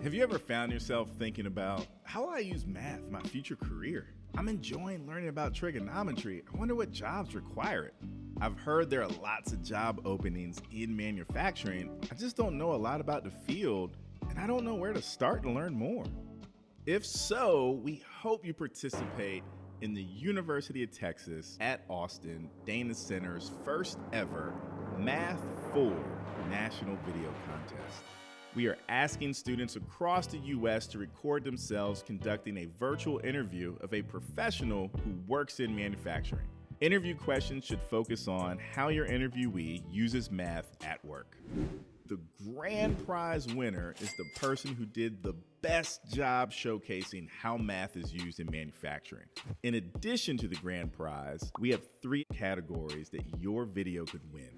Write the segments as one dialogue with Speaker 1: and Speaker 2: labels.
Speaker 1: Have you ever found yourself thinking about, how will I use math in my future career? I'm enjoying learning about trigonometry. I wonder what jobs require it. I've heard there are lots of job openings in manufacturing. I just don't know a lot about the field, and I don't know where to start to learn more. If so, we hope you participate in the University of Texas at Austin Dana Center's first ever Math4 National Video Contest. We are asking students across the U.S. to record themselves conducting a virtual interview of a professional who works in manufacturing. Interview questions should focus on how your interviewee uses math at work. The grand prize winner is the person who did the best job showcasing how math is used in manufacturing. In addition to the grand prize, we have 3 categories that your video could win.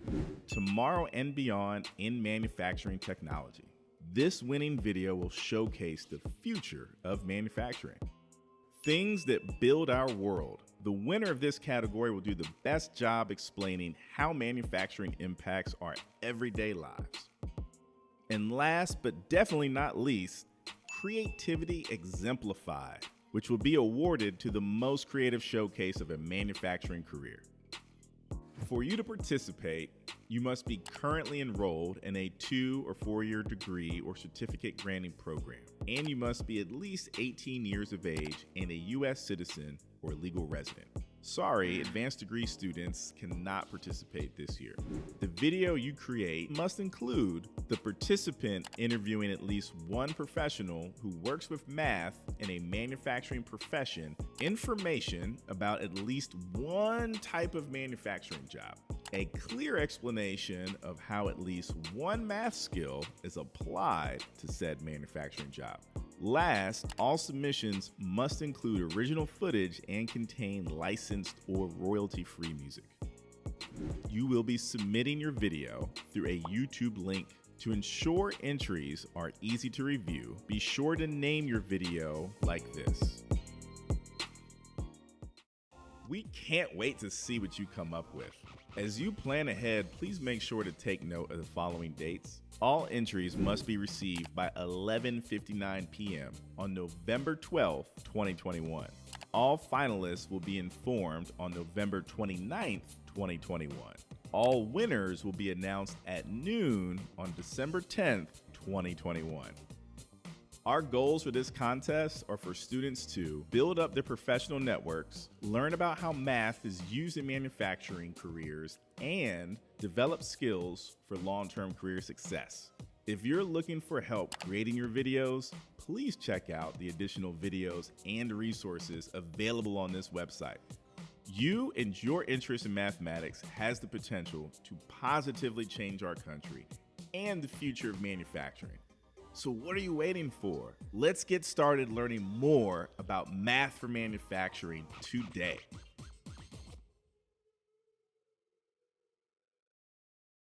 Speaker 1: Tomorrow and Beyond in Manufacturing Technology. This winning video will showcase the future of manufacturing. Things that build our world. The winner of this category will do the best job explaining how manufacturing impacts our everyday lives. And last but definitely not least, Creativity Exemplified, which will be awarded to the most creative showcase of a manufacturing career. For you to participate, you must be currently enrolled in a 2 or 4-year degree or certificate granting program, and you must be at least 18 years of age and a U.S. citizen or legal resident. Sorry, advanced degree students cannot participate this year. The video you create must include the participant interviewing at least one professional who works with math in a manufacturing profession, information about at least one type of manufacturing job, a clear explanation of how at least one math skill is applied to said manufacturing job. Last, all submissions must include original footage and contain licensed or royalty-free music. You will be submitting your video through a YouTube link. To ensure entries are easy to review, be sure to name your video like this. We can't wait to see what you come up with. As you plan ahead, please make sure to take note of the following dates. All entries must be received by 11:59 p.m. on November 12th, 2021. All finalists will be informed on November 29th, 2021. All winners will be announced at noon on December 10th, 2021. Our goals for this contest are for students to build up their professional networks, learn about how math is used in manufacturing careers, and develop skills for long-term career success. If you're looking for help creating your videos, please check out the additional videos and resources available on this website. You and your interest in mathematics has the potential to positively change our country and the future of manufacturing. So what are you waiting for? Let's get started learning more about math for manufacturing today.